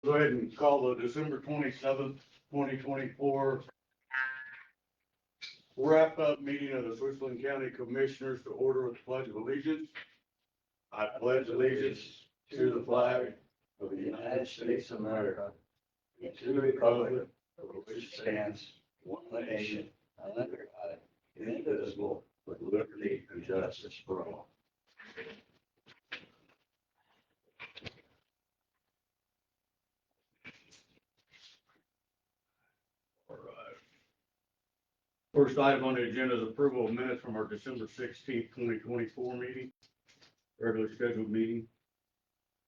Go ahead and call the December 27th, 2024 wrap-up meeting of the Switchland County Commissioners to order with the Pledge of Allegiance. I pledge allegiance to the flag of the United States of America and to the republic for which it stands, one nation, under God, indivisible, with liberty and justice for all. First item on the agenda is approval of minutes from our December 16th, 2024 meeting, regular scheduled meeting.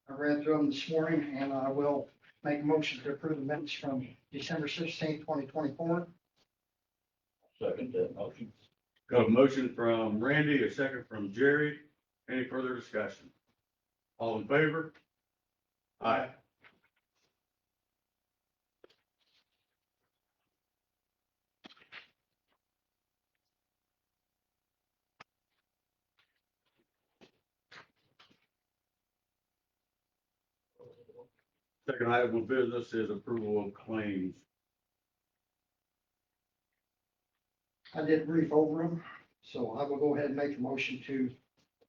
I read through them this morning and I will make a motion to approve the minutes from December 16th, 2024. Second that motion. Got a motion from Randy, a second from Jerry. Any further discussion? All in favor? Aye. Second item of business is approval of claims. I did brief over them, so I will go ahead and make a motion to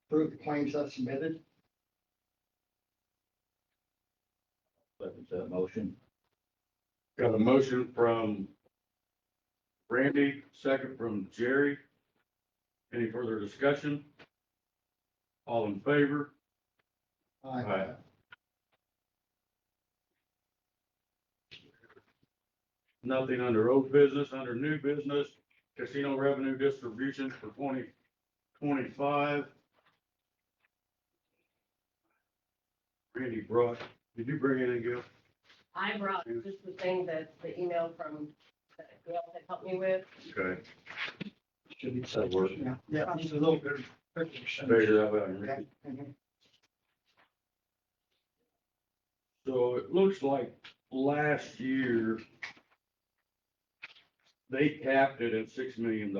approve the claims that's submitted. Second that motion. Got a motion from Randy, second from Jerry. Any further discussion? All in favor? Aye. Nothing under old business. Under new business, casino revenue distribution for 2025. Randy brought, did you bring anything, Gil? I brought just the thing that the email from that Gail had helped me with. Okay. Should be That work. Yeah, just a little bit. Figure that out, Randy. So it looks like last year they capped it at $6 million.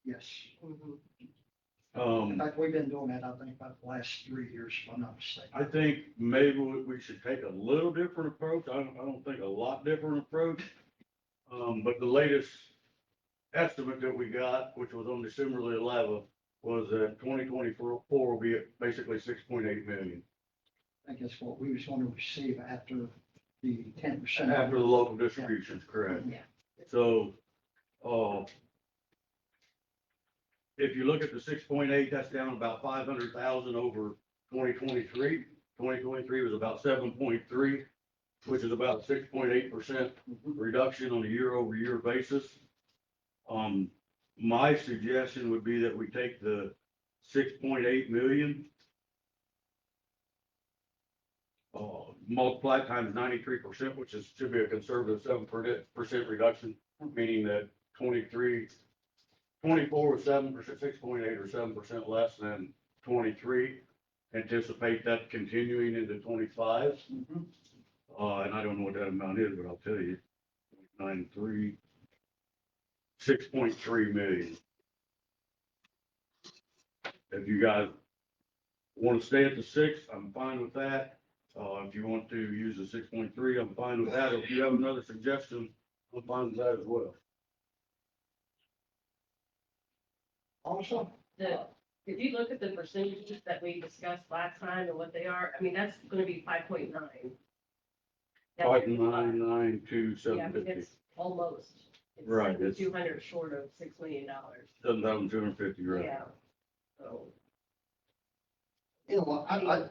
Yes. In Um, fact, we've been doing that, I think, about the last 3 years, if I'm not mistaken. I think maybe we should take a little different approach. I don't think a lot different approach. But the latest estimate that we got, which was on December the 11th, was that 2024 will be at basically 6.8 million. I think that's what we was going to receive after the 10%. After the local distributions, correct? Yeah. So, if you look at the 6.8, that's down about 500,000 over 2023. 2023 was about 7.3, which is about 6.8% reduction on a year-over-year basis. My suggestion would be that we take the 6.8 million, multiply times 93%, which should be a conservative 7% reduction, meaning that 24 was 7%, 6.8 or 7% less than 23. Anticipate that continuing into 25. And I don't know what that amount is, but I'll tell you, 93, 6.3 million. If you guys want to stay at the 6, I'm fine with that. If you want to use the 6.3, I'm fine with that. If you have another suggestion, I'm fine with that as well. Also, If you look at the percentages that we discussed last time and what they are, I mean, that's gonna be 5.9. 5,992,750. Yeah, it's almost. It's Right, it's- 200 short of $6 million. 7,250, right? Yeah. So, you know what, I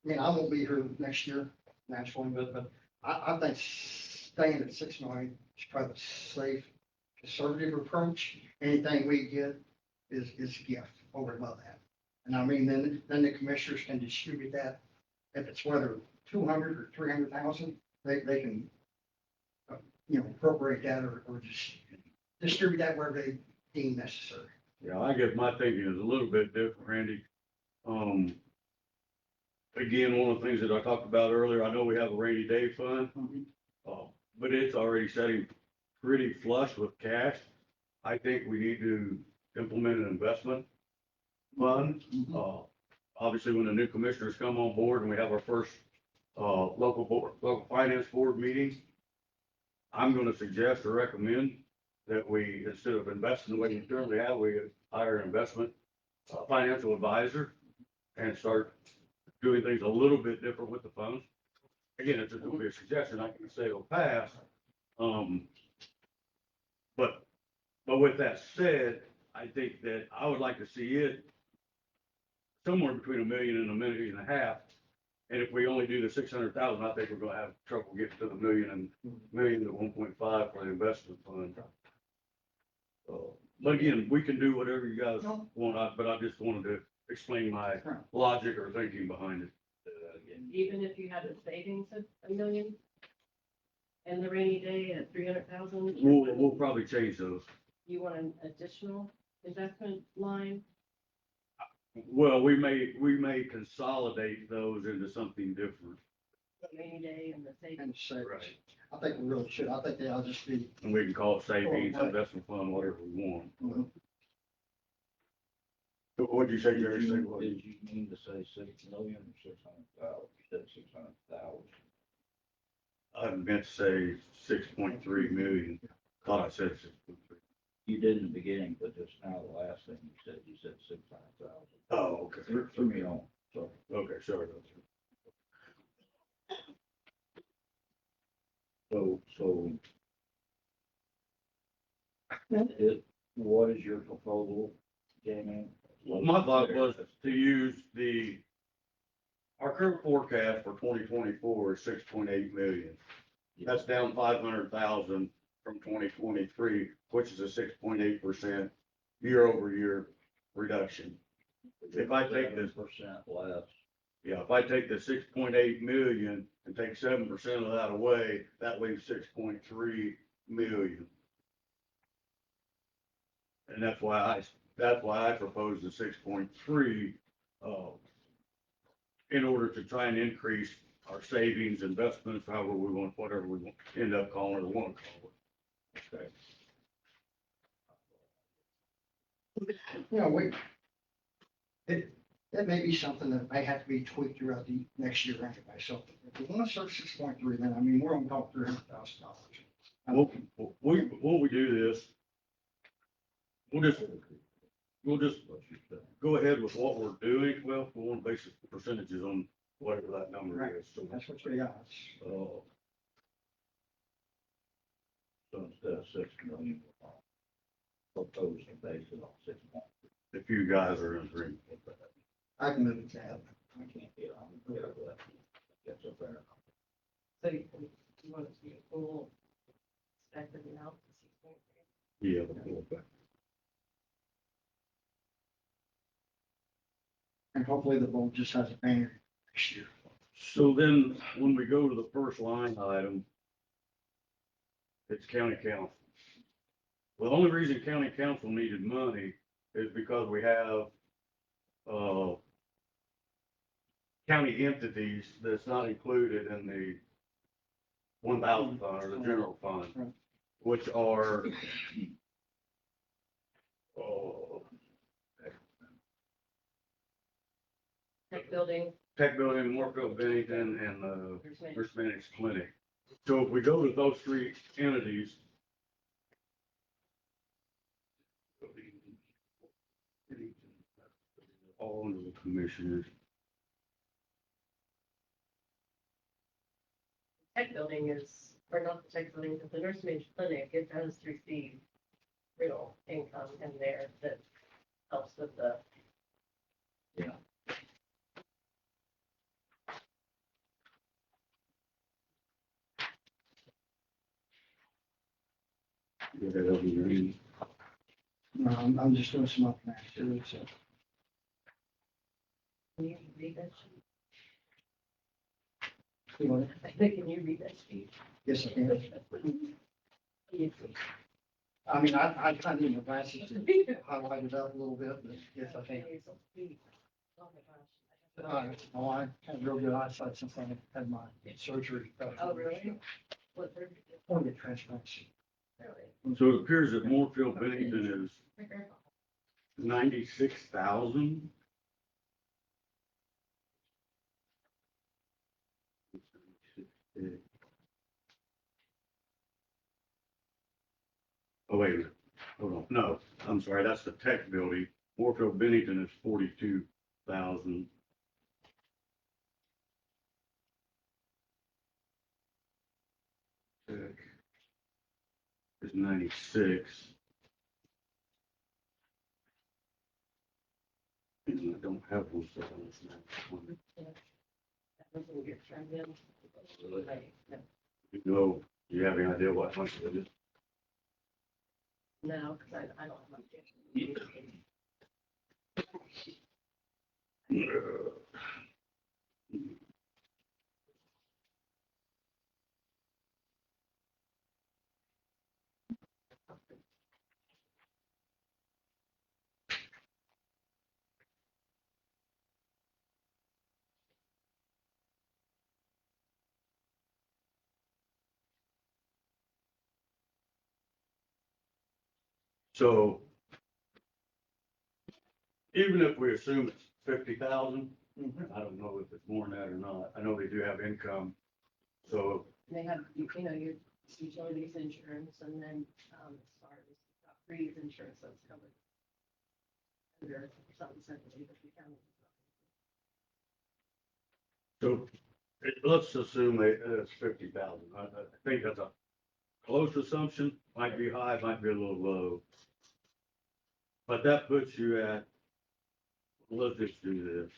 mean, I won't be here next year, naturally, but I think staying at 6 million is probably a safe, conservative approach. Anything we get is a gift over and above that. And I mean, then the commissioners can distribute that. If it's whether 200 or 300,000, they can, appropriate that or just distribute that where they deem necessary. Yeah, I guess my thinking is a little bit different, Randy. Again, one of the things that I talked about earlier, I know we have a rainy day fund, but it's already setting pretty flush with cash. I think we need to implement an investment fund. Obviously, when the new commissioners come on board and we have our first local finance board meetings. I'm gonna suggest or recommend that we, instead of investing the way we currently have, we hire an investment financial advisor and start doing things a little bit different with the funds. Again, it's just gonna be a suggestion, I can say it'll pass. But with that said, I think that I would like to see it somewhere between $1 million and $1.5 million. And if we only do the 600,000, I think we're gonna have trouble getting to the million to 1.5 for the investment fund. But again, we can do whatever you guys want, but I just wanted to explain my logic or thinking behind it. Even if you had a savings of $1 million and the rainy day at 300,000? We'll probably change those. You want an additional investment line? Well, we may consolidate those into something different. The rainy day and the savings? And say, Right. I think we really should. I think they ought to just be, And we can call it savings, investment fund, whatever we want. Mhm. What'd you say, Jerry? Say what? Did you mean to say 6 million or 600,000? You said 600,000. I meant to say 6.3 million. Thought I said 6.3. You did in the beginning, but just now the last thing you said 600,000. Oh, okay. Threw me on, so. Okay, sorry. What is your proposal, Jamie? My thought was to use our current forecast for 2024 is 6.8 million. That's down 500,000 from 2023, which is a 6.8% year-over-year reduction. If I take this, 7% less. yeah, if I take the 6.8 million and take 7% of that away, that leaves 6.3 million. And that's why I propose the 6.3, in order to try and increase our savings, investments, whatever we want, end up calling it or want to call it. Okay. that may be something that may have to be tweaked throughout the next year anyway. So if we want to start 6.3, then I mean, we're gonna talk $300,000. When we do this, we'll just go ahead with what we're doing. Well, we want to base the percentages on whatever that number Right. is. So, That's what we got. So instead of 6 million, proposed to base it on 6 million. if you guys are in agreement with that. I can move it to that. I can't get on, that's a fair enough. So you want it to be a full expected amount? Yeah. And hopefully the board just has a banner next year. So then, when we go to the first line item, it's county council. Well, the only reason county council needed money is because we have, county entities that's not included in the 1,000 fund or the general fund, Right. which are, oh, Tech building, Tech Building, Morfield, Bennington, and there's many. First Managed Clinic. So if we go to those three entities, all under the commissioners. Tech building is, or not the tech building, but the nurse managed clinic, it does receive real income in there that helps with the. Yeah. Yeah, that'll be green. No, I'm just doing some up next year, so. Can you read that sheet? You know, Can you read that sheet? yes, I can. I mean, I kind of need my glasses to highlight it up a little bit, but yes, I can. Oh my gosh. Oh, I had real good eyesight since I had my surgery. Oh, really? What, they're- Organ transplants. really? So it appears that Moorfield Bennington is My grandpa. 96,000. Oh, wait a minute, hold on, no, I'm sorry, that's the tech building. Warfield Bennington is 42,000. Tech is 96. And I don't have those settlements now. That doesn't get turned in. Like, no. You know, do you have any idea what much it is? No, because I don't have my. So even if we assume it's 50,000, I don't know if it's more than that or not. I know they do have income. So, They have, you know, your utilities insurance and then, as far as freeze insurance, that's covered. Under something separately, but the county. so let's assume it's 50,000. I think that's a close assumption. Might be high, might be a little low. But that puts you at, let's just do this.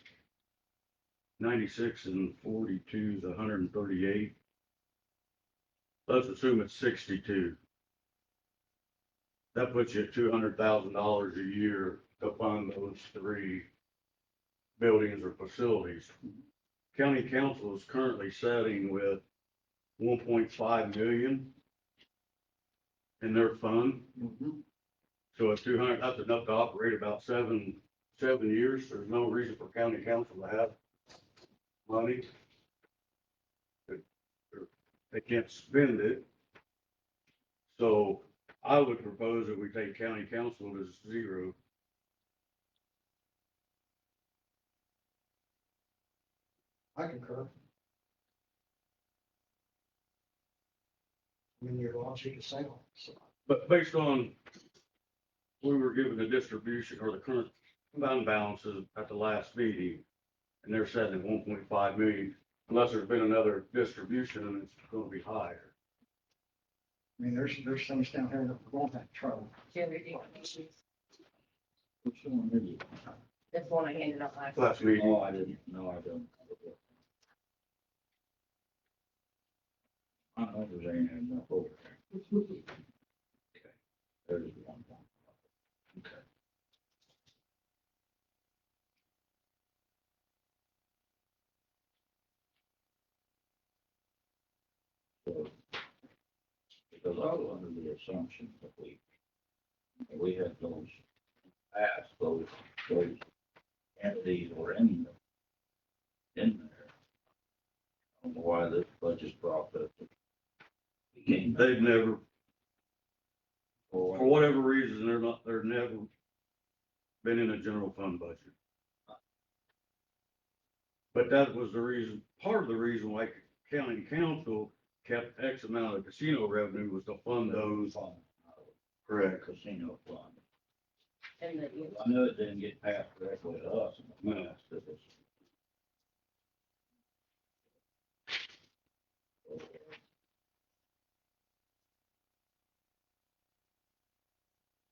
96 and 42 is 138. Let's assume it's 62. That puts you at $200,000 a year to fund those three buildings or facilities. County council is currently setting with 1.5 million in their fund. So at 200, that's enough to operate about seven years. There's no reason for county council to have money. They can't spend it. So I would propose that we take county council to zero. I concur. I mean, your logic is sound, so. But based on, we were given the distribution or the current fund balances at the last meeting, and they're setting at 1.5 million, unless there's been another distribution and it's gonna be higher. I mean, there's things down here that we're going to have trouble. Jerry, Which one is it? that's one I handed out last. Last meeting, No, I didn't, no, I don't. I don't think there's any enough over there. Okay. There's one. Okay. So, because I was under the assumption that we had those, asked those entities were in there. I don't know why this budget process became. they've never, Or for whatever reason, they're never been in a general fund budget. But that was the reason, part of the reason why county council kept X amount of casino revenue was to fund those. Correct. Casino fund. And that you. I know it didn't get passed directly to us. No. That was-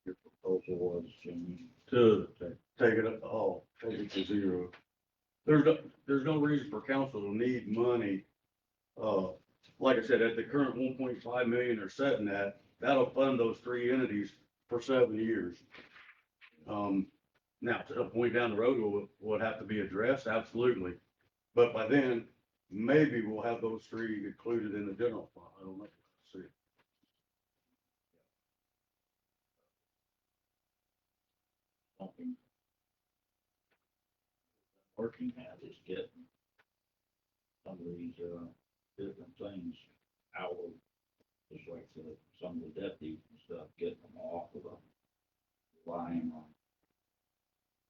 Your proposal was, Jimmy, To take it up, take it to zero. There's no reason for council to need money. Like I said, at the current 1.5 million they're setting at, that'll fund those three entities for 7 years. Now, to a point down the road, will it have to be addressed? Absolutely. But by then, maybe we'll have those three included in the general fund. I don't know. See. something. Working at is getting some of these, different things out of, just like some of the deputies and stuff, getting them off of the line on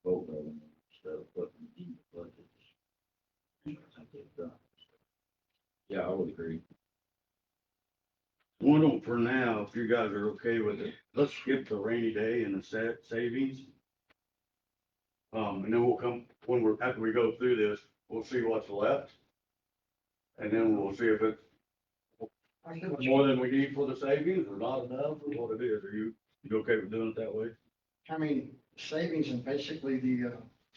boat revenue instead of putting them in the budgets. I think they've done. Yeah, I would agree. Why don't, for now, if you guys are okay with it, let's skip the rainy day and the savings. And then we'll come, after we go through this, we'll see what's left. And then we'll see if it's I get what more than we need for the savings or not enough or what it is. Are you okay with doing it that way? I mean, savings and basically the,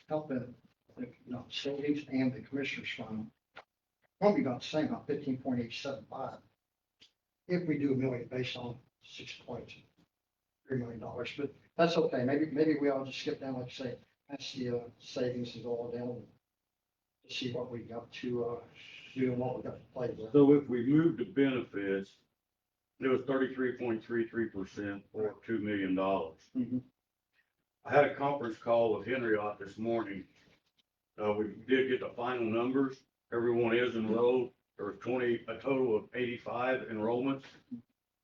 help in, savings and the commissioner's fund. Won't be about the same, about 15.875. If we do a million based on $6.3 million, but that's okay. Maybe we all just skip down, like you say, that's the, savings and go all down to see what we got to, do and what we got to play with. So if we move to benefits, it was 33.33% or $2 million. Mhm. I had a conference call with Henry Ott this morning. We did get the final numbers. Everyone is enrolled. There was a total of 85 enrollments,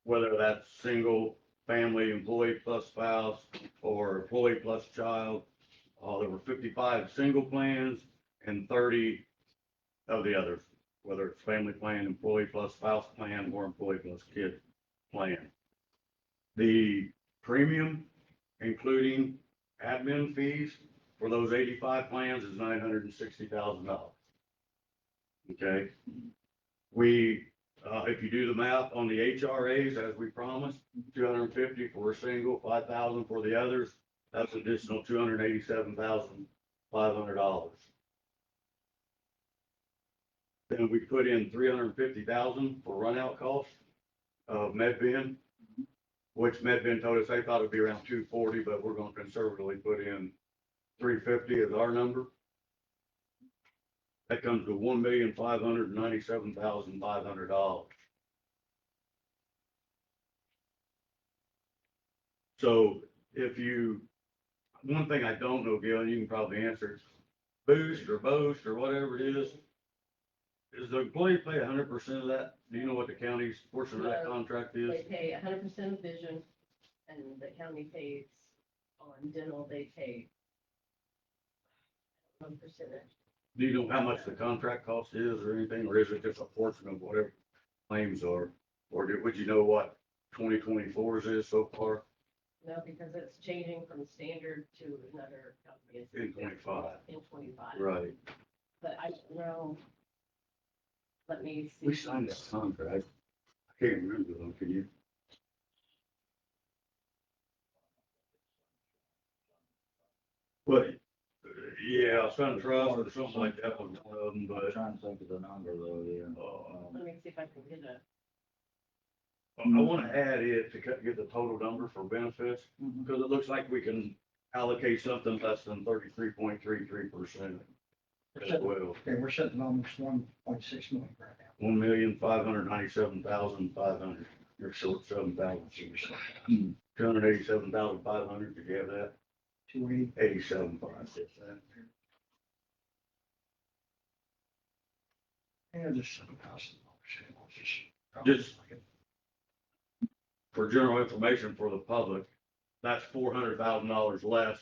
whether that's single, family, employee plus spouse, or employee plus child. There were 55 single plans and 30 of the others, whether it's family plan, employee plus spouse plan, or employee plus kid plan. The premium, including admin fees for those 85 plans, is $960,000. Okay. We, if you do the math on the HRAs, as we promised, 250 for a single, 5,000 for the others, that's additional $287,500. Then we put in 350,000 for run out costs of MedBen, which MedBen told us they thought it'd be around 240, but we're going to conservatively put in 350 as our number. That comes to $1,597,500. So if you, one thing I don't know, Gil, and you can probably answer, Boost or whatever it is the employee pay 100% of that? Do you know what the county's portion of that No, contract is? They pay 100% of vision, and the county pays on dental, they pay 1%. Do you know how much the contract cost is or anything, or is it just a portion of whatever claims are? Or would you know what 2024's is so far? No, because it's changing from standard to another company. It's In 25. In 25. Right. But I don't know. Let me see. We signed that contract. I can't remember though, can you? But, yeah, Sun Trust or something like that was one of them, I'm but, trying to think of the number though, yeah. Let me see if I can get a, I want to add it to get the total number for benefits, because it looks like we can allocate something less than 33.33% as well. Okay, we're sitting almost 1.6 million right now. $1,597,500. You're short 7,000. 287,500. Did you have that? 280. 87,500. And just $7,000. Just- For general information for the public, that's $400,000 less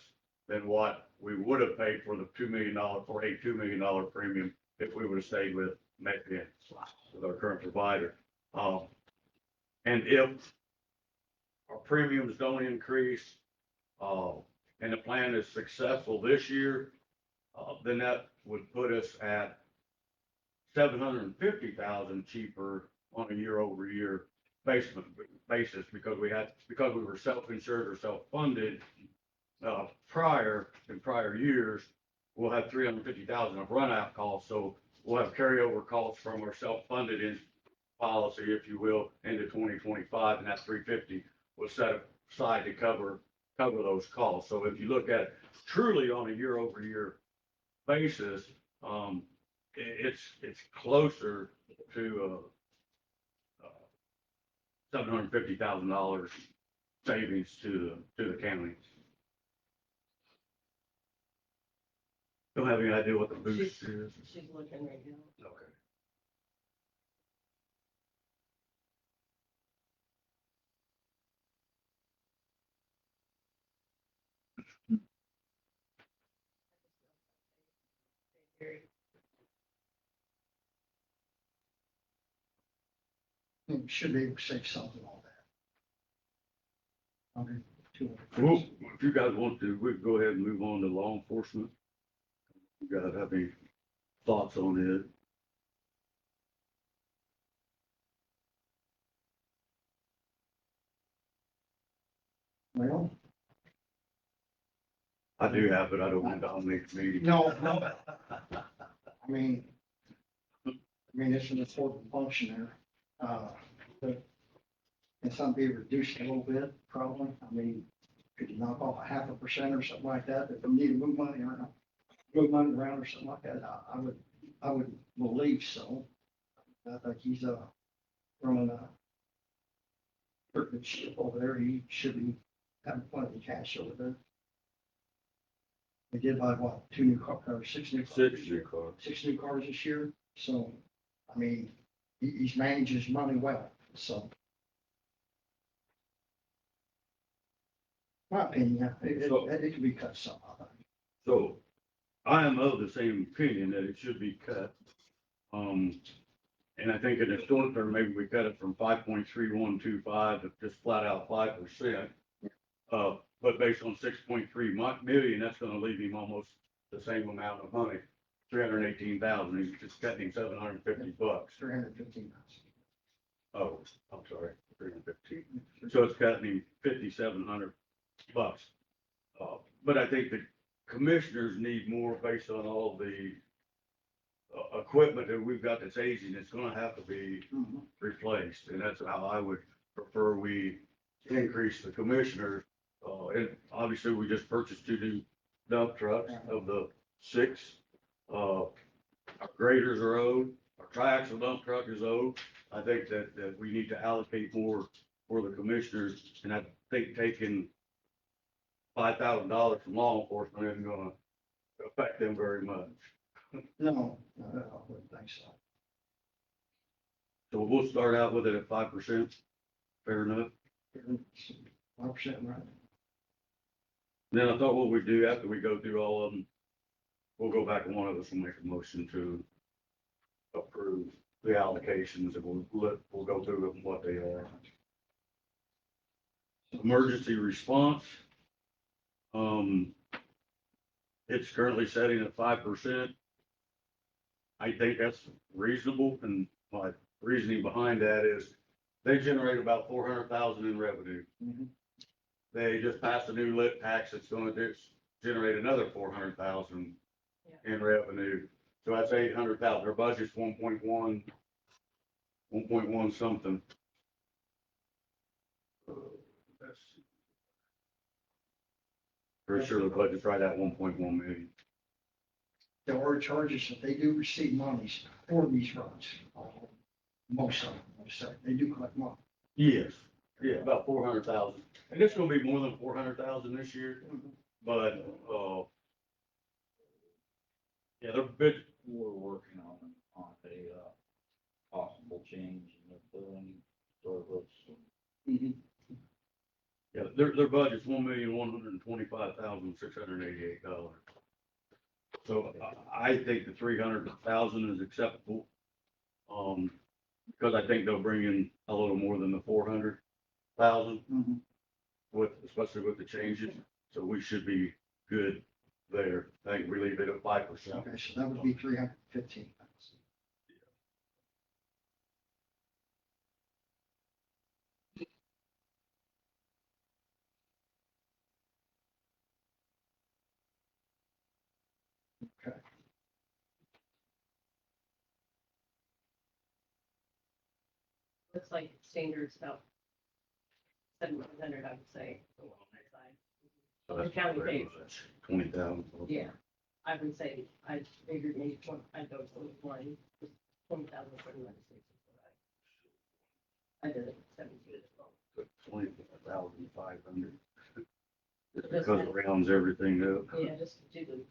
than what we would have paid for the $2 million for a $2 million premium if we would have stayed with MedPen, with our current provider. And if our premiums don't increase, and the plan is successful this year, then that would put us at 750,000 cheaper on a year-over-year basis because we were self-insured or self-funded in prior years. We'll have 350,000 of run out costs, so we'll have carryover costs from our self-funded policy, if you will, into 2025, and that 350 was set aside to cover those costs. So if you look at truly on a year-over-year basis, it's closer to $750,000 savings to the county. Don't have any idea what the boost is. she's looking right now. Okay. Should be able to save something on that. Okay, 200. Well, if you guys want to, we can go ahead and move on to law enforcement. You guys have any thoughts on it? Well, I do have it. I don't want to dominate the meeting. no, I mean, it's an important function there. But and some be reduced a little bit, probably. I mean, could you knock off 0.5% or something like that, if we need to move money around or something like that, I would believe so. I think he's, running a pretty good ship over there. He should be having plenty of cash over there. They did buy what, 2 new cars, or 6 new cars? 6 new cars. 6 new cars this year, so, I mean, he's managed his money well, so. My opinion, yeah, it could be cut some, I think. So I am of the same opinion that it should be cut. And I think in the short term, maybe we cut it from 5.3125 to just flat out 5%. But based on 6.3 million, that's gonna leave him almost the same amount of money, 318,000. He's just cutting $750. 315. Oh, I'm sorry, 315. So it's cutting him $5,700. But I think the commissioners need more based on all the equipment that we've got that's aging. It's gonna have to be replaced, and that's how I would prefer we increase the commissioners. And obviously, we just purchased 2 new dump trucks of the 6. Our graders are old, our triaxle dump truck is old. I think that we need to allocate more for the commissioners, and I think taking $5,000 from law enforcement isn't gonna affect them very much. No, I wouldn't think so. So we'll start out with it at 5%, fair enough. 5% right. Then I thought what we'd do after we go through all of them, we'll go back and one of us will make a motion to approve the allocations, and we'll go through them, what they are. Emergency response. It's currently setting at 5%. I think that's reasonable, and my reasoning behind that is they generate about 400,000 in revenue. Mhm. They just passed a new lit tax that's gonna generate another 400,000 in revenue. So that's 800,000. Their budget's 1.1 something. Pretty sure the budget's right at 1.1 million. There are charges that they do receive monies for these runs. Most of them, I would say, they do collect money. Yes, yeah, about 400,000. And it's gonna be more than 400,000 this year, but, yeah, they're big. We're working on a possible change in the billing service. Yeah, their budget's $1,125,688. So I think the 300,000 is acceptable. Because I think they'll bring in a little more than the 400,000 especially with the changes. So we should be good there. I think we leave it at 5%. Okay, so that would be 315,000. Okay. Looks like standards about 700, I would say, on that side. So The that's county pretty pays. much 20,000. Yeah, I would say, I figured maybe 20, I'd go with 20, 20,000 for the legislation. I did it 17 as well. 20,500. Just because it rounds everything up. Yeah, just do the,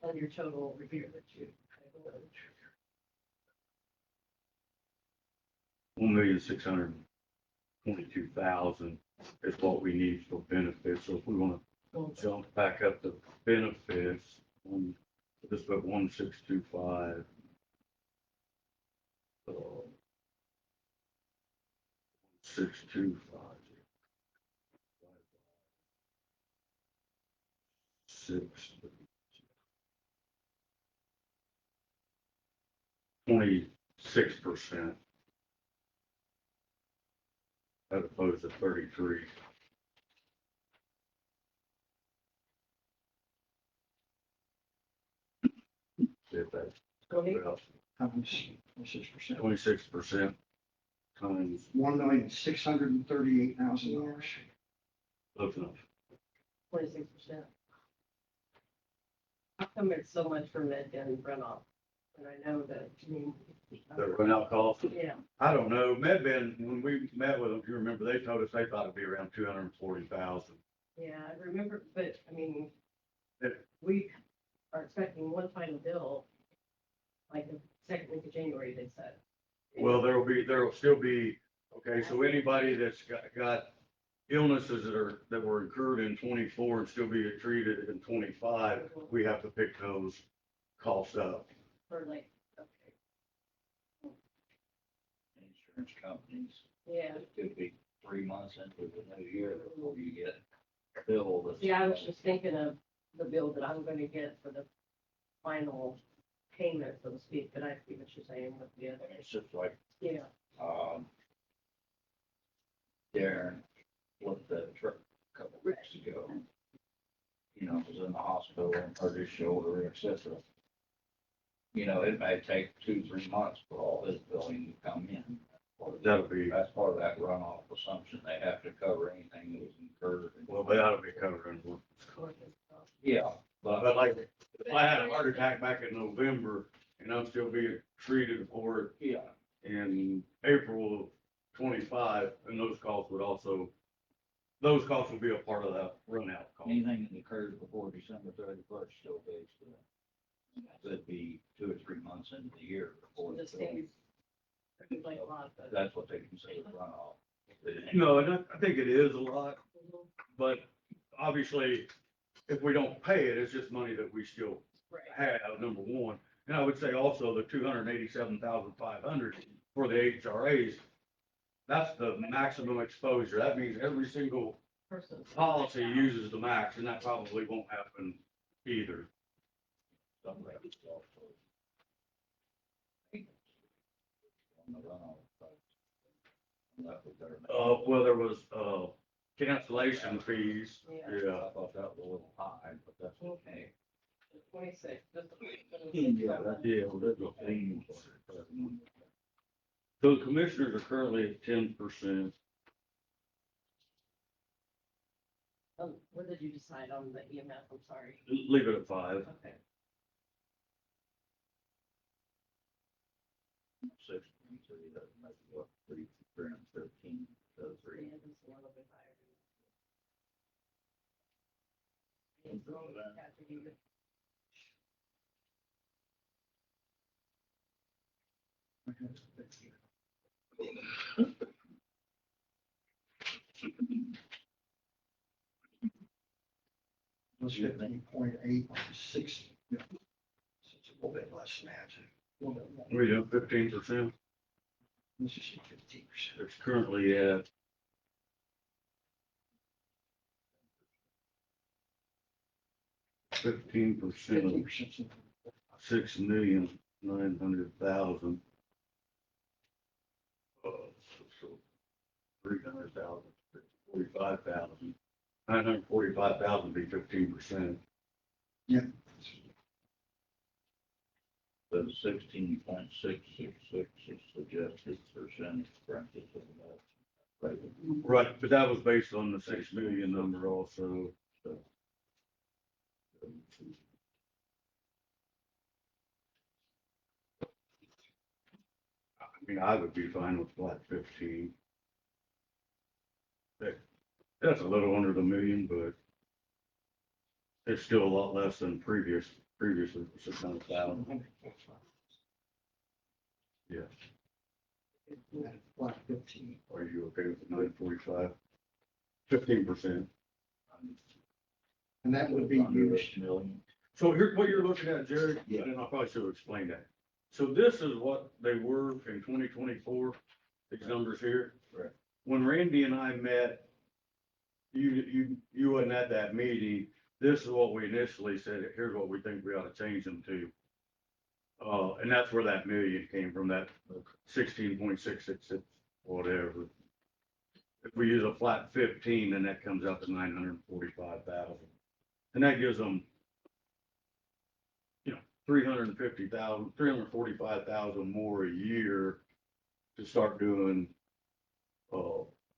on your total repair that you. 1,622,000 is what we need for benefits. So if we want to jump back up to benefits, just put 1,625. 625. 26%. As opposed to 33. If that's How much, 6%? 26% times, $1,638,000. close enough. 26%. How come it's so much for med and runoff? And I know that, I mean. The runout cost, Yeah, I don't know, MedBen, when we met with them, if you remember, they told us they thought it'd be around 240,000. yeah, I remember, but I mean, Yeah. we are expecting one final bill, like the second week of January, they said. Well, there'll still be, okay, so anybody that's got illnesses that were incurred in 24 and still be treated in 25, we have to pick those costs up. For like, okay, Insurance companies, yeah. it could be 3 months into the new year before you get billed. That's- Yeah, I was just thinking of the bill that I'm gonna get for the final payment, so to speak, but I see what you're saying with the other. It's just like, Yeah, Darren looked at a truck a couple weeks ago. You know, was in the hospital and hurt his shoulder, et cetera. You know, it may take 2-3 months for all this billing to come in. That'll be, That's part of that runoff assumption. They have to cover anything that was incurred. well, they ought to be covered in one. Yeah, But like, if I had a heart attack back in November and I'm still being treated for it yeah, in April of 25, and those costs would be a part of that runout cost. anything that occurs before December 31st still goes to them. Could be 2 or 3 months into the year before. This seems like a lot, but. That's what they consider runoff. No, and I think it is a lot, but obviously, if we don't pay it, it's just money that we still Right. have, number one. And I would say also the 287,500 for the HRAs, that's the maximum exposure. That means every single Person. policy uses the max, and that probably won't happen either. Some of it's also on the runoff, but that was their- Well, there was, cancellation fees, Yeah. yeah. I thought that was a little high, but that's okay. 26, just. Yeah, well, that's a thing. So the commissioners are currently at 10%. What did you decide on the EMS? I'm sorry. Leave it at 5. Okay. 6, so you have to make what, 313, so 3. Yeah, this is a little bit higher. It's a little bit after you- Was 15.8, 6. So it's a little bit less than that. A little bit more. We do 15%. Let's just say 15%. It's currently at 15%, 15%. 6,900,000. So 300,000, 45,000. 945,000 be 15%. The 16.666 is suggested percentage bracket of that. Right. Right, but that was based on the 6 million number also, so. I mean, I would be fine with flat 15. That's a little under the million, but it's still a lot less than previously for 600,000. Yeah, Like 15. are you okay with 945? 15%. And that would be Under used. $1 million. So here, what you're looking at, Jared, Yeah. and I probably should have explained that. So this is what they were in 2024, these numbers here. Correct. when Randy and I met, you wasn't at that meeting. This is what we initially said, here's what we think we ought to change them to. And that's where that million came from, that 16.666, whatever. If we use a flat 15, then that comes out to 945,000. And that gives them, 345,000 more a year to start doing,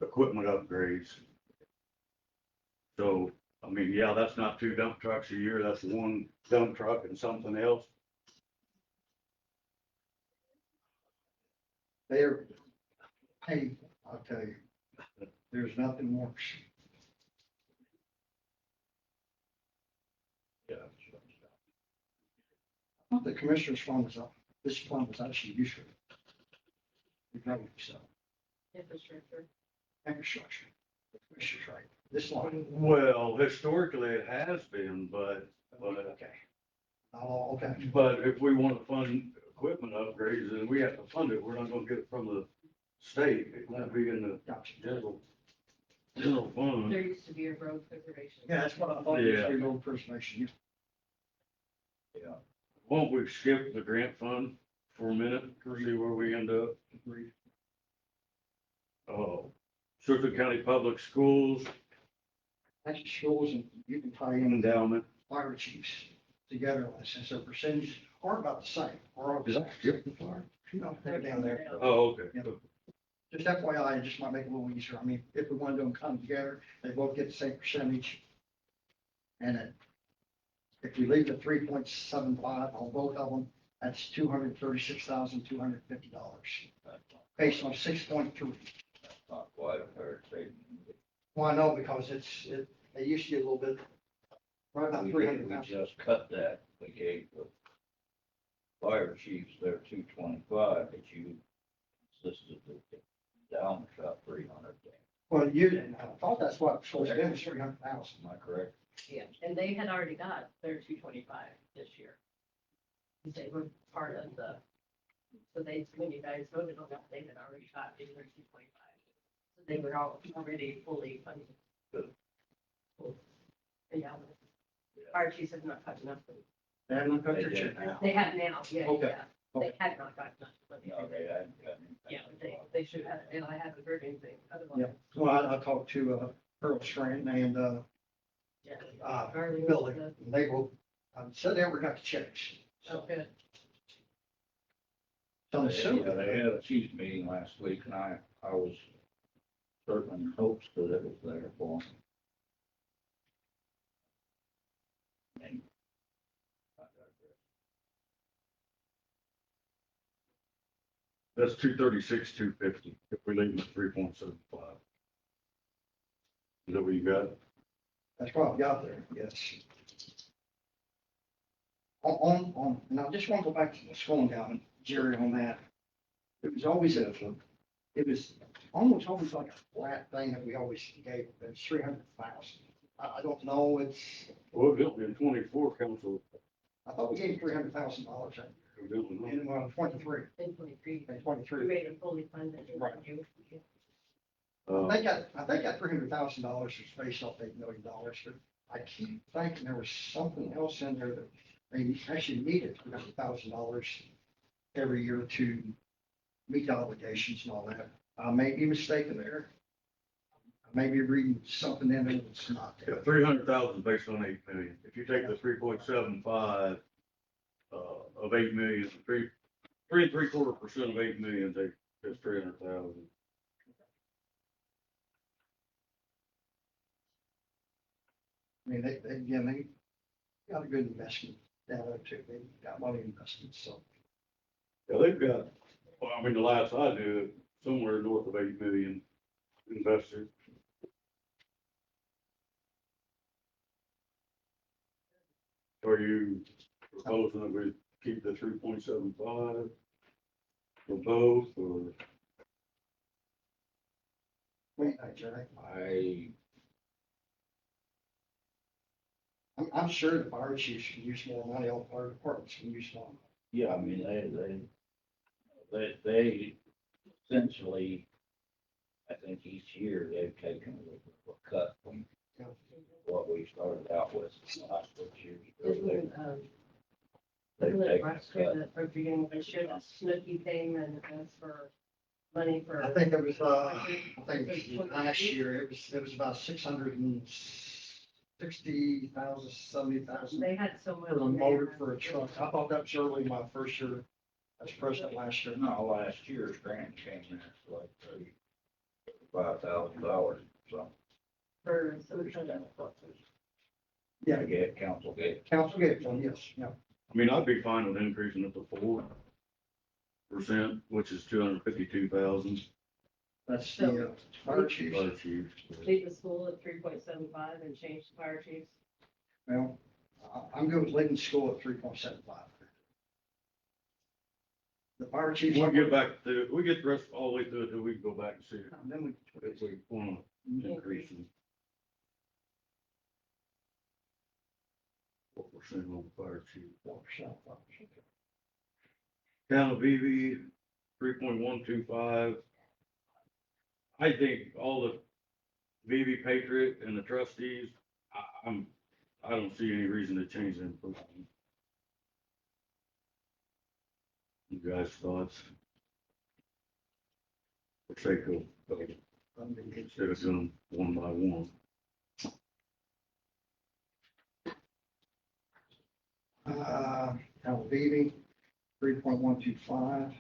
equipment upgrades. So, I mean, yeah, that's not 2 dump trucks a year, that's 1 dump truck and something else. They're, hey, I'll tell you, there's nothing worse. Yeah. I thought the commissioner's fund was up, this fund was actually useful. Probably so, Infrastructure. infrastructure, the commissioner's right, this line, Well, historically it has been, but okay. Oh, okay, if we want to fund equipment upgrades, then we have to fund it. We're not gonna get it from the state. It's gonna be in the gotcha. general fund. There used to be a road preservation. Yeah, that's what I thought, you Yeah. said, road preservation, Yeah. Won't we skip the grant fund for a minute, see where we end up? Agreed. Strickland County Public Schools Actually, schools, and you can tie in endowment. fire chiefs together, since their percentages are about the same, or. Is that Strickland Fire? No, they're down there. Oh, okay. Yeah. Just FYI, it just might make it a little easier. I mean, if we want to do them come together, they both get the same percentage. And if we leave the 3.75 on both of them, that's $236,250, based on 6.3. Not quite a fair statement. Well, I know, because they used to get a little bit, right about We 300,000. just cut that, we gave the fire chiefs their 225, but you insisted that the down shot 300. Well, you didn't, I thought that's what, so it's been 300,000. Am I correct? Yeah, and they had already got their 225 this year. They were part of the, so when you guys voted on that, they had already got their 225. So they were already fully funded. Good. Yeah, fire chiefs have not gotten enough. They haven't cut their They check did. now. They have now, yeah, Okay. yeah. They had not gotten enough money. No, they hadn't gotten anything. Yeah, they should have, and I haven't heard anything Yeah, otherwise. well, I talked to Earl Strand and Yeah. Garland was Billy, the- they will, said they ever got the checks. Oh, good. So I'm Yeah, assuming, they had a chiefs meeting last week, and I was certainly in hopes that it was there for them. And I digress. That's 236,250 if we leave them at 3.75. Is that what you got? that's probably got there, yes. And I just want to go back to scrolling down, Jerry, on that. It was always it was almost always like a flat thing that we always gave, it's 300,000. I don't know, Well, evidently in 24 council, I thought we gave $300,000 evidently not. in 23, In 23, in we 23. made it fully funded. Right. Uh, I think that $300,000 is based off $8 million. But I keep thinking there was something else in there that they actually needed $300,000 every year to meet obligations and all that. I may be mistaken there. I may be reading something in there that's not Yeah, there. 300,000 based on 8 million. If you take the 3.75 of 8 million, 3.75% of 8 million, that's 300,000. I mean, they got a good investment down there too. They got money invested, so. Yeah, they've got, well, I mean, the last I knew, somewhere north of 8 million invested. Are you proposing that we keep the 3.75 for both, or? Wait, Jerry. I'm sure the fire chiefs can use more money, all the fire departments can use more. Yeah, I mean, they essentially, I think he year, they've taken a little bit of a cut from what we started out with last 6 years. Isn't, They've isn't it taken a last year cut. that, or beginning of this year, that Snooki came and asked for money for? I think it was, last year, it was about 660,000, 70,000 They had so much. for a motor for a truck. I thought that was early my first year as president last year. No, last year's grant came in at like $35,000, so. For some there's kind of. ten bucks. Yeah, Council gave. council gave one, yes, yeah. I mean, I'd be fine with increasing it to 4%, which is 252,000. That's the fire chief. Fire chief. Leave the school at 3.75 and change the fire chiefs. Well, I'm good with leaving school at 3.75. The fire chief. We'll get back to, we get the rest all the way through it, till we can go back and see Then we. if we want to increase it. 4% on the fire chief. 4%. Town of BB, 3.125. I think all the BB Patriot and the trustees, I don't see any reason to change them. You guys' thoughts? For sake of, instead of doing one by one. Town of Beatty, 3.125. Town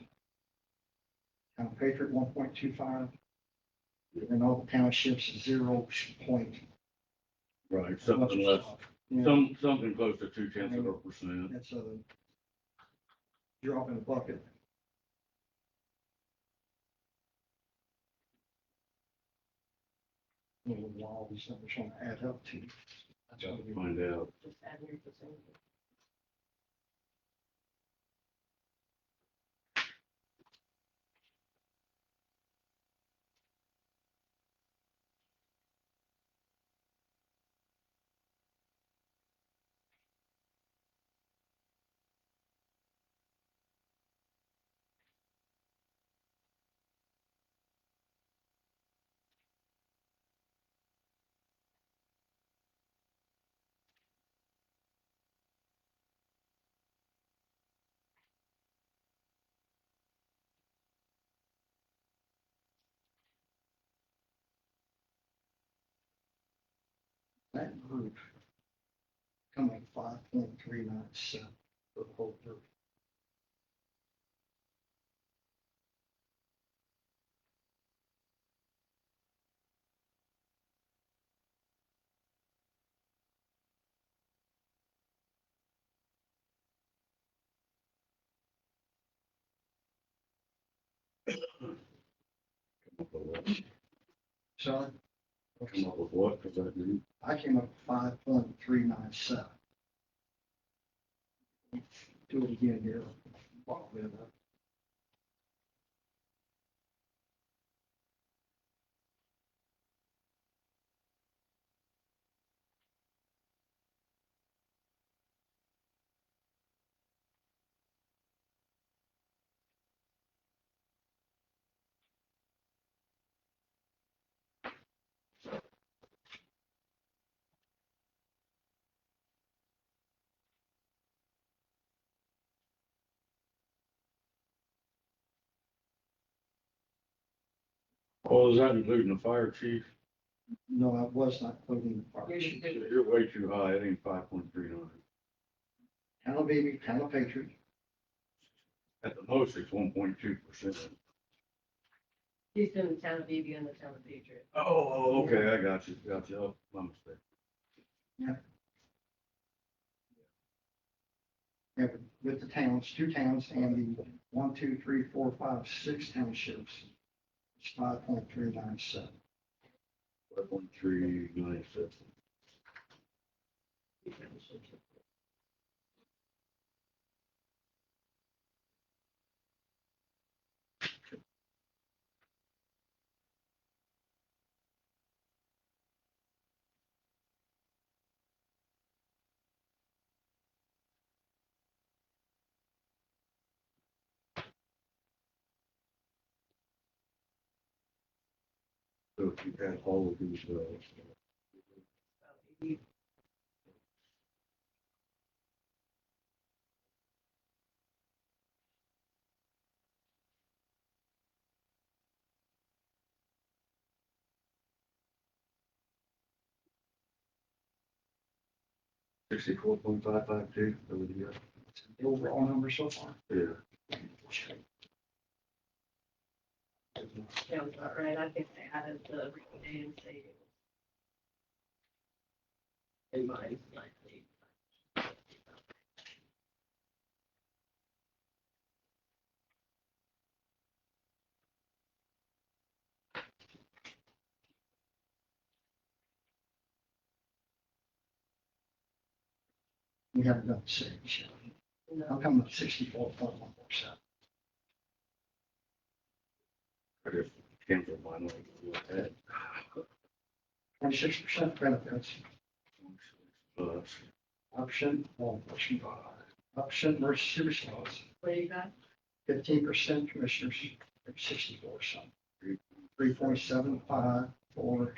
of Patriot, 1.25. And all the townships, 0 point. Right, something less, Yeah, something close to 0.2%. It's a drop in the bucket. A little while, these numbers want to add up to. That's Got what to we find out. Just add your percentage. That group coming 5.397 for the whole group. Come up with what? So Come up with what, because I do. I came up with 5.397. Do it again here. Bottom of that. Oh, is that including the fire chief? No, I was not including the fire You're chief. just doing- You're way too high, it ain't 5.39. Town of Beatty, Town of Patriot, At the most, it's 1.2%. He's in the town of Evie and the town of Patriot. Oh, okay, I got you, oh, my mistake. yeah, with the towns, 2 towns and the 1, 2, 3, 4, 5, 6 townships. It's 5.397. 5.396. So if you had all of these, $64.552 over the year. The overall number so far. Yeah. Sounds about right. I think they added the rainy day and savings. In mine, likely. We haven't done savings yet. How No, come the 64.1%? I just came from mine like that. 26% benefits, Plus, option, option emergency response, what do you got? 15% commissioners, 64%. 3.75 for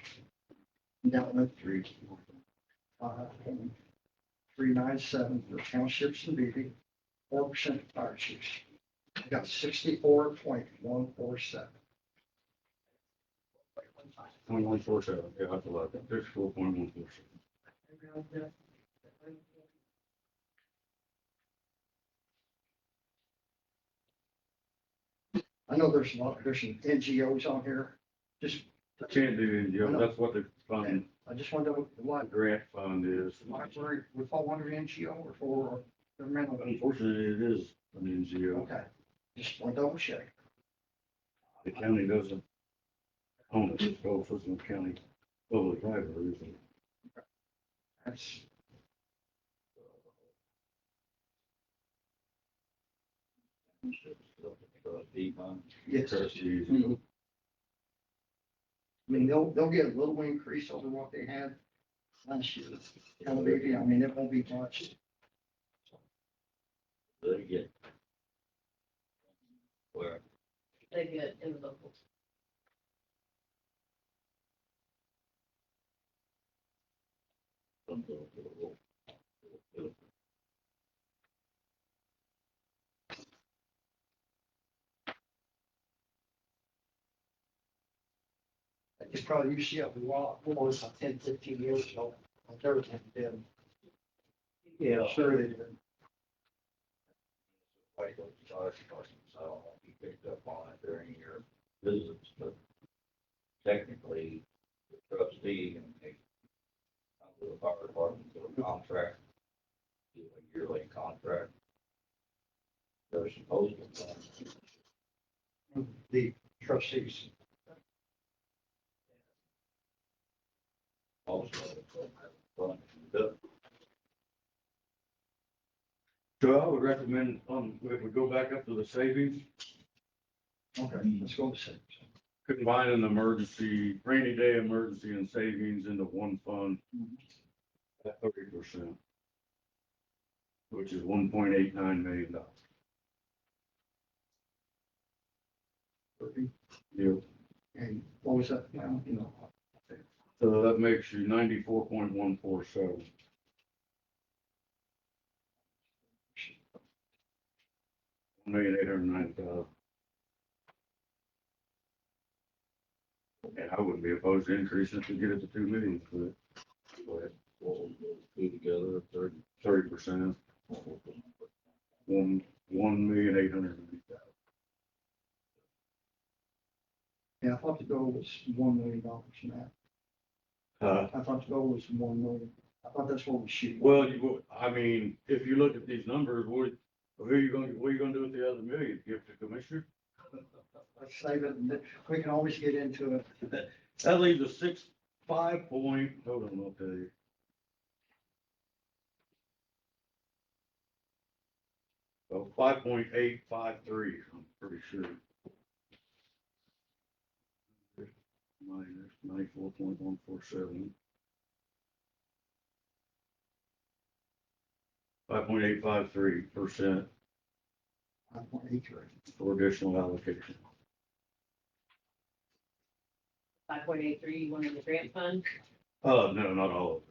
endowment, 3.397 for townships and BB, 4% fire chiefs. We got 64.147. 0.147, yeah, that's a lot, 64.147. I know there's some NGOs on here. Just, I can't do NGO, that's what the fund, I just want to know what grant fund is. library, we fall under NGO or for governmental. Unfortunately, it is an NGO. Okay, just want to double check. The county doesn't own it, it's all for some county public libraries. That's, yes. Trustees. Mhm. I mean, they'll get a little increase over what they had last year. Kind of maybe, I mean, it won't be much. They get. Where, They get in the local. some sort of- It's probably usually up a lot more than 10, 15 years ago. Like everything did. Yeah, sure they did. Like those charge questions, I don't know if you picked up on it during your visits, but technically, the trustee and the fire department do a contract, do a yearly contract. They're supposed to. The trustees. Also, fund, So I would recommend, if we go back up to the savings, Okay, let's go to six. combine an emergency, rainy day emergency and savings into one fund at 30%, which is $1.89 million. Yep. And what was that now, you know? So that makes you 94.147. $1,890,000. And I wouldn't be opposed to increasing it to get it to 2 million, but what we'll do together, 30%, 1,890,000. Yeah, I thought the goal was $1 million from that. I thought the goal was 1 million. I thought that's what we shoot. Well, I mean, if you look at these numbers, what are you gonna do with the other million? Give it to commissioner? Let's save it, and we can always get into it. That leaves a 5 point, hold on, I'll tell you. Oh, 5.853, I'm pretty sure. Minus 94.147. 5.853% 5.83. for additional allocation. 5.83, you wanted the grant fund? No, not all of it.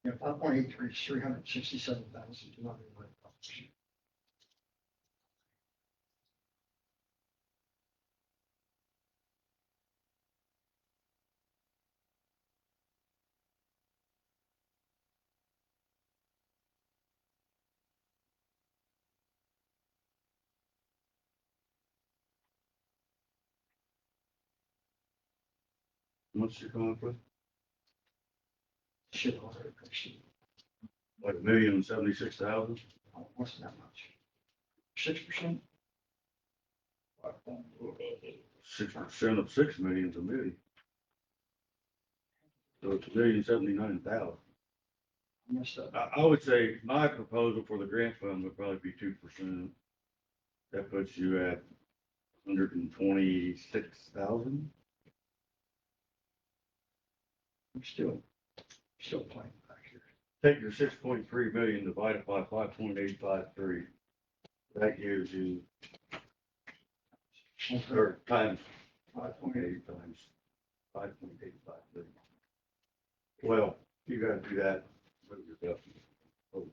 Yeah, 5.83 is $367,200. What's your coming with? Shit, all right, actually, Like $1,076,000? what's that much? 6%? 6% of 6 million is a million. So it's $1,079,000. I messed up. I would say my proposal for the grant fund would probably be 2%. That puts you at 126,000. I'm still playing back here. Take your 6.3 million, divide it by 5.853. That gives you, or times 5.8 times 5.853. Well, you gotta do that. What is your guess? Oh.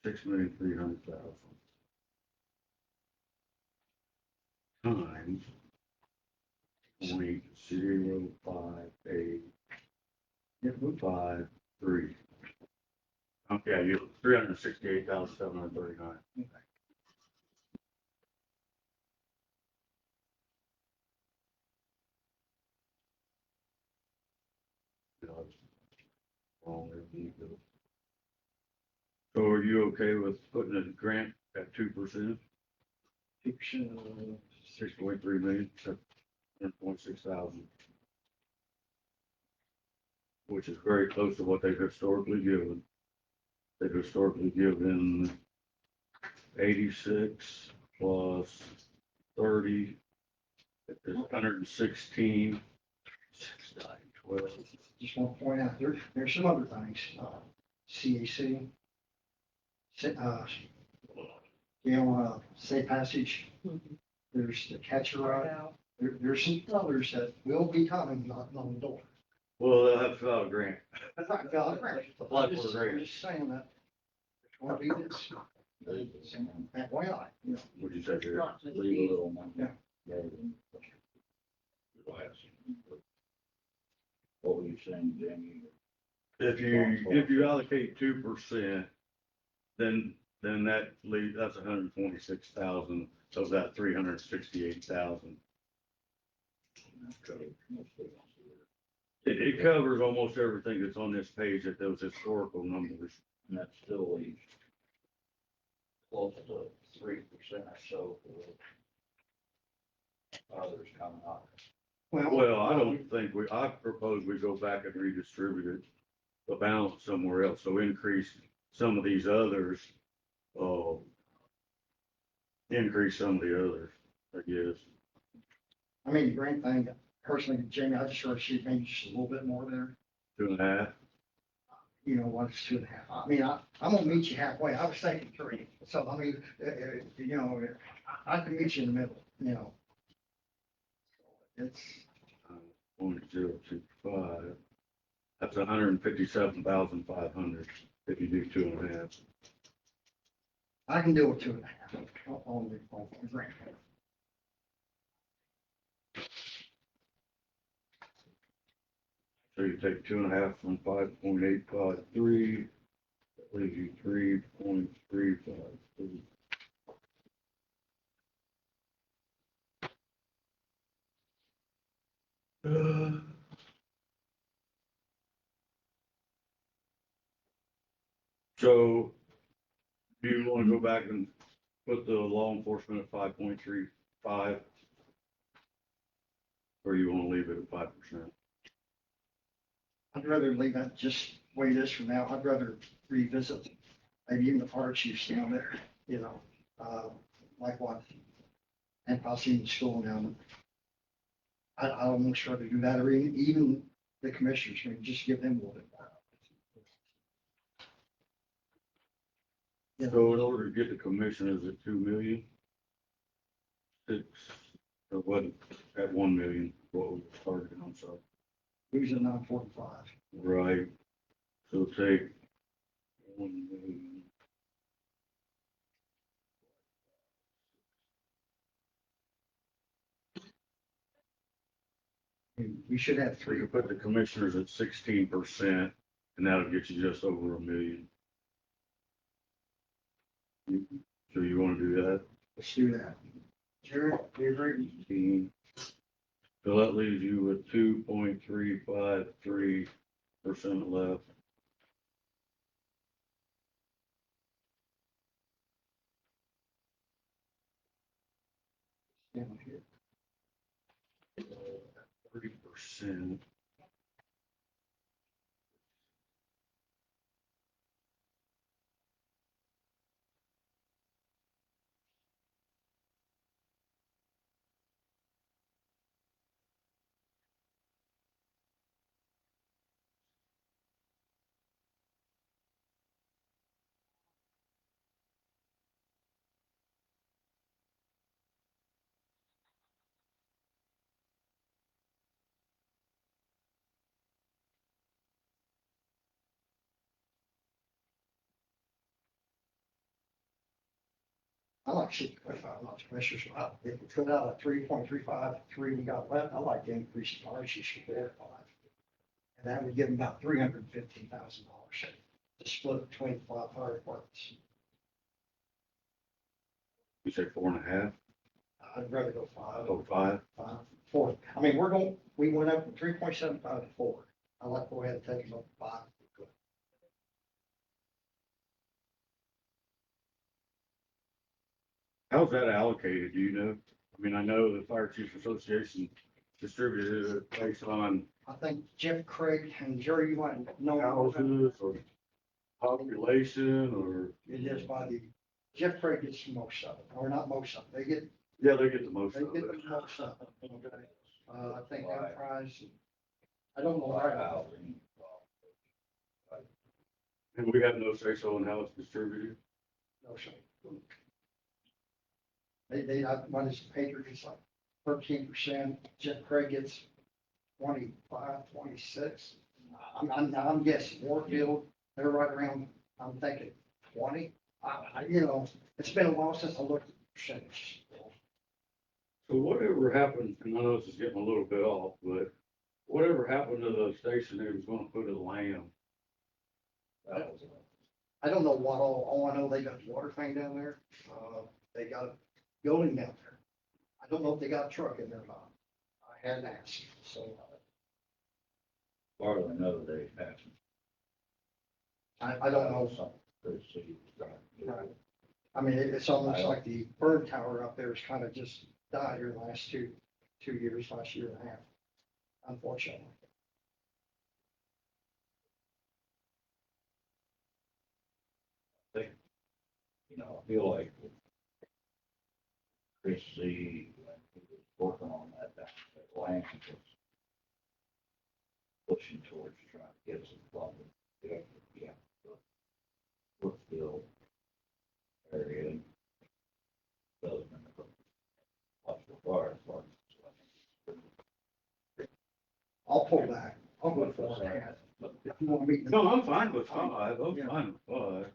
6,300,000 times 0.05853. Okay, you 368,739. So are you okay with putting a grant at 2%, 2%, 6.3 million, 7.6 thousand? Which is very close to what they've historically given. They've historically given 86 plus 30, is 116, 6, 9, 12. just want to point out, there's some other things, CAC, Safe Passage, there's the catcher rod, there's some others that will be coming, knocking on the door. Well, they'll have to fill out a grant. That's not valid, right? Apply for a grant. I'm just saying that, it's going to be this, that way I, you know. What'd you say here? Not to Leave a see. little money. Yeah. Rather than- What were you saying, Jamie? If you allocate 2%, then that leaves, that's 126,000 of that 368,000. It covers almost everything that's on this page at those historical numbers. And that still leaves close to 3% or so for others coming up. Well, I don't think I propose we go back and redistribute it, the balance somewhere else, so increase some of these others, increase some of the others, I guess. I mean, the grant thing, personally, Jamie, I just sort of see maybe just a little bit more there. 2.5. You know, what, it's 2.5. I mean, I'm gonna meet you halfway. I was thinking 3. So, I mean, you know, I can meet you in the middle, you know. It's, 0.025. That's 157,500 if you do 2.5. I can do it 2.5 on the grant. So you take 2.5 from 5.853, that leaves you 3.353. So do you want to go back and put the law enforcement at 5.35? Or you want to leave it at 5%? I'd rather leave that just the way it is for now. I'd rather revisit maybe even the fire chiefs down there, you know, like what and possibly the school down. I don't want to try to do that, or even the commissioners, I mean, just give them a little bit more. You know, So in order to get the commissioners at 2 million, or what, at 1 million, what we started, I'm sorry. who's a 945? Right, so take 1 million. We should have So three. you put the commissioners at 16%, and that'll get you just over 1 million. So you wanna do that? Let's do that. Jared, do you agree? 16. So that leaves you with 2.353% left. Down here. 30%. I like 6.5 lots of commissioners. If we cut out a 3.353 we got left, I like to increase the fire chiefs to their 5. And that would give them about $315,000 to split between 5 fire departments. You say 4.5, I'd rather go 5. oh, 5? 4. I mean, we went up from 3.75 to 4. I like to go ahead and take them up to 5. How's that allocated, do you know? I mean, I know the Fire Chiefs Association distributed it based on I think Jeff Craig and Jerry, you might know. houses or population or, It is by the, Jeff Craig gets the most of it, or not most of it, they get yeah, they get the most They of get it. the most of it, okay? I think Enterprise, I don't know why. Housing. And we have no say so in how it's distributed. No, sir. What is Patriot, like 13%, Jeff Craig gets 25, 26. I'm guessing Warfield, they're right around, I'm thinking 20. It's been a while since I looked at the percentage. So whatever happened, and I know this is getting a little bit off, but whatever happened to the station they was gonna put a lamb? That was I don't know what all I know they got the water thing down there. They got a building down there. I don't know if they got a truck in there or not. I hadn't asked, so part of another day passing. I don't know. Something for the city. Right. I mean, it's almost like the bird tower up there has kind of just died here the last 2 years, last year and a half, unfortunately. I feel like Chris C, when he was working on that land, was pushing towards trying to get some funding. Yeah. Brookfield area. Development of Watchful Fire Department. I'll pull back. I'll go for it. If you want to meet. No, I'm fine with 5, I'm fine with 5.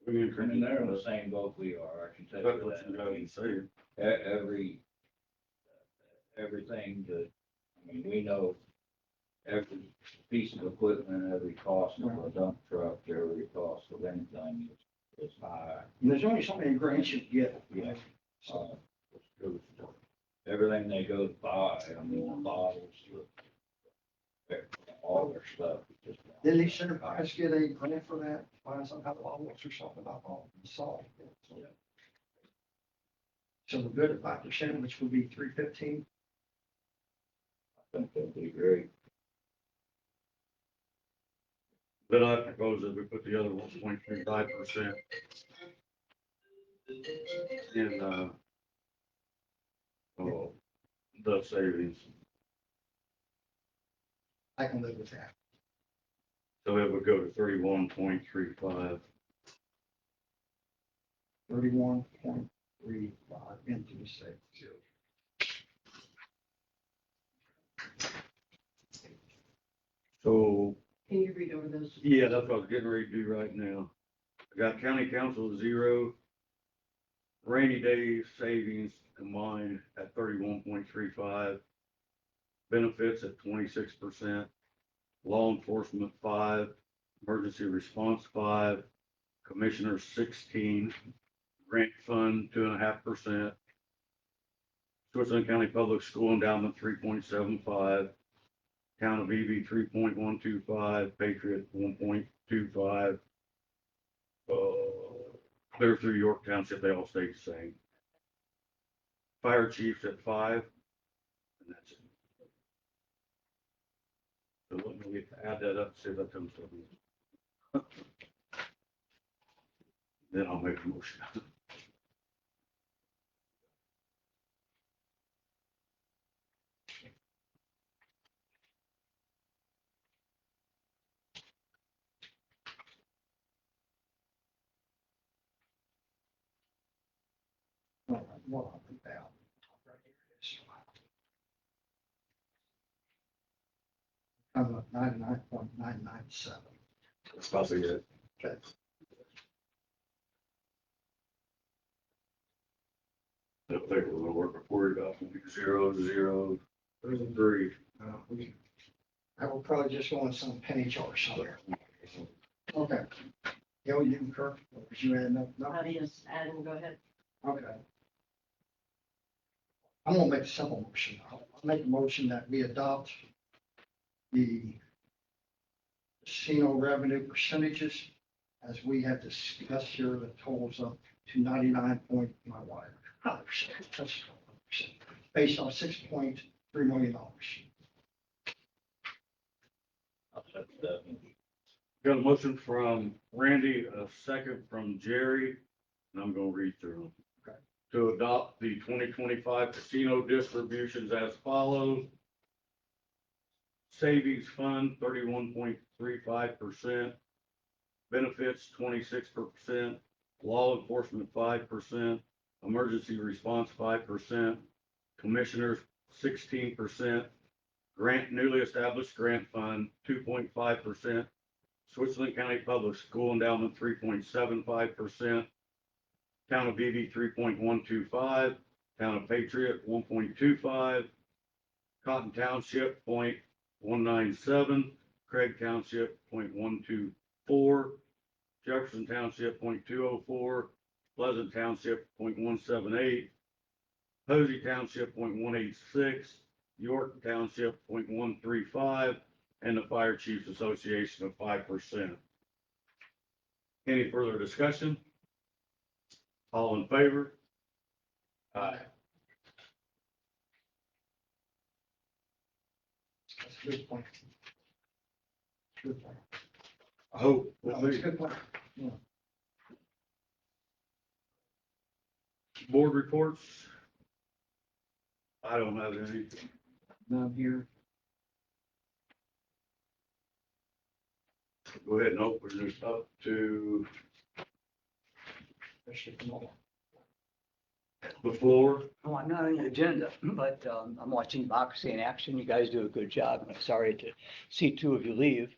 I mean, And they're in the same boat we are, I can tell that's you what you that. guys say. Everything that, I mean, we know every piece of equipment, every cost of a dump truck, every cost of anything is high. And there's only so many grants you can get. Yeah. So, Everything they go to buy, I mean, the bottles, all their stuff. Just didn't these enterprise get a grant for that? Buy some kind of bottles or something about all salt? So we're good at 5%, which would be 315. I think that'd be great. Then I propose that we put the other 1.35% in, the savings. I can live with that. So it would go to 31.35. 31.35 into the savings. So, Can you read over those? yeah, that's what I was getting ready to do right now. I got county council 0, rainy day savings combined at 31.35, benefits at 26%, law enforcement 5, emergency response 5, commissioners 16, grant fund 2.5%, Switzerland County Public School Endowment 3.75, Town of Eby 3.125, Patriot 1.25. Clear through York Township, they all stay the same. Fire chiefs at 5, and that's it. So let me add that up, see if that comes to. Then I'll make a motion. What I'll put down. Right here it is. I'm at 99.997. That's probably it. Okay. They'll take a little work before you got 0, 0, 3. I will probably just go in some penny jar somewhere. Okay. Gail, you concur? Or was you adding up? No? How do you just add and go ahead? Okay. I'm gonna make a simple motion. I'll make a motion that we adopt the casino revenue percentages as we have discussed here, that totals up to 99 point, my wife, 100%, that's 100%, based on $6.3 million. I'll second that. Got a motion from Randy, a second from Jerry, and I'm gonna read through them. Okay. To adopt the 2025 casino distributions as follows. Savings fund 31.35%, benefits 26%, law enforcement 5%, emergency response 5%, commissioners 16%, newly established grant fund 2.5%, Switzerland County Public School Endowment 3.75%, Town of Eby 3.125, Town of Patriot 1.25, Cotton Township 0.197, Craig Township 0.124, Jefferson Township 0.204, Pleasant Township 0.178, Posey Township 0.186, York Township 0.135, and the Fire Chiefs Association of 5%. Any further discussion? All in favor? Aye. That's a good point. Good point. I hope. No, We'll that's a see. good point. Board reports? I don't have any. None here. Go ahead and open this up to Especially from all. the floor. Oh, I'm not on the agenda, but I'm watching Democracy in Action. You guys do a good job. I'm sorry to see two of you leave.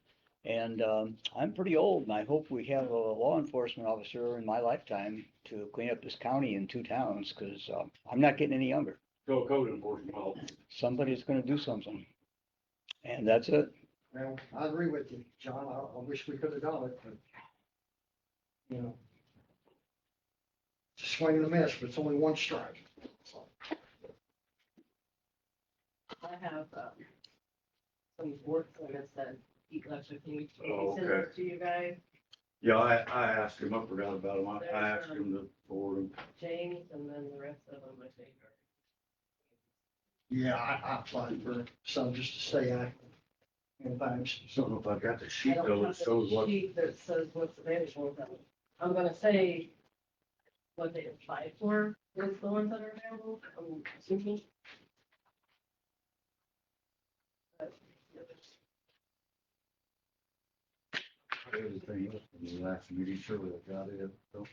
And I'm pretty old, and I hope we have a law enforcement officer in my lifetime to clean up this county in 2 towns, because I'm not getting any younger. Go code enforcement officer. Somebody's gonna do something. And that's it. Well, I agree with you, John. I wish we could have done it, but, you know, it's a swing and a miss, but it's only one strike. I have, some board appointments that he left with me. Oh, He sent okay. those to you guys, Yeah, I asked him, I forgot about him. I asked him to forward him. James, and then the rest of them, I think, are. Yeah, I applied for some just to stay active. And thanks. Don't know if I got the I sheet don't though, have that shows the what. sheet that says what's available, but I'm gonna say what they applied for is the ones that are available, I'm assuming. Everything else in the last meeting, sure we got it. So,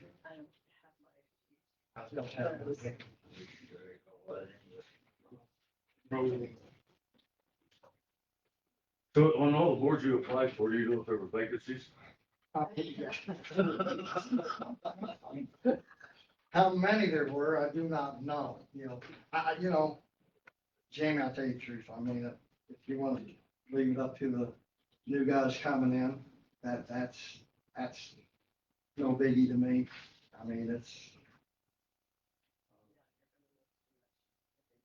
I don't have my. I was gonna tell you. So on all the boards you applied for, do you know if there were vacancies? How many there were, I do not know, you know, Jamie, I'll tell you the truth, I mean, if you want to leave it up to the new guys coming in, that's no biggie to me. I mean, it's.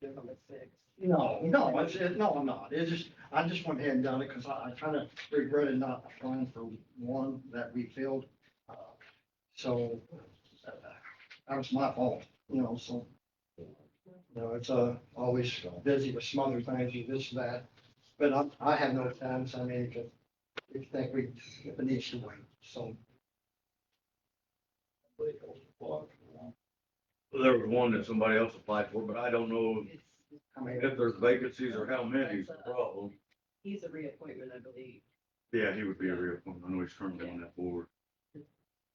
Give them a six. No, I'm not. I just went ahead and done it because I kind of regretted not applying for one that we filled. So that was my fault, so. It's always busy with some other things, this, that, but I have no plans. I mean, if you think if it needs to wait, so. There was one that somebody else applied for, but I don't know I mean, if there's vacancies or how many is the problem. He's a reappointment, I believe. Yeah, he would be a reappointment. I know he's currently on that board.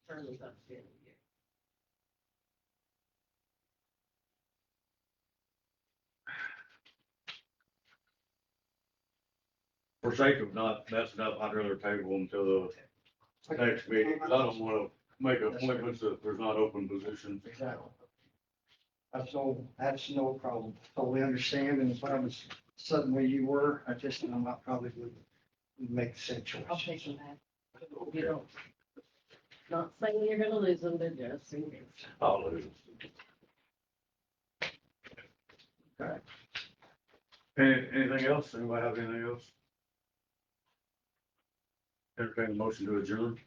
Term is up to the end of the year. For sake of not messing up, I'd rather table until the next meeting, because I don't want to make appointments if there's not open positions. exactly. That's no problem. Totally understand, and if I was sudden where you were, I probably would make the same choice. I'll take him back. You don't. Not saying you're gonna lose them, but just in case. I'll lose. Okay. Anything else? Anybody have anything else? Entertain a motion to adjourn.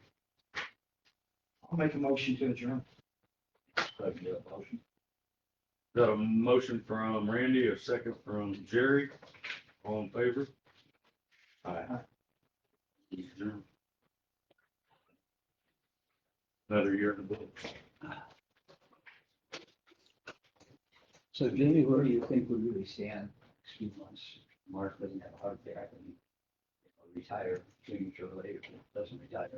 I'll make a motion to adjourn. Second that motion. Got a motion from Randy, a second from Jerry. All in favor? Aye. Adjourn. Another year in the books. So Jimmy, where do you think we really stand next few months? Mark doesn't have a heart attack and retire sooner or later, doesn't retire.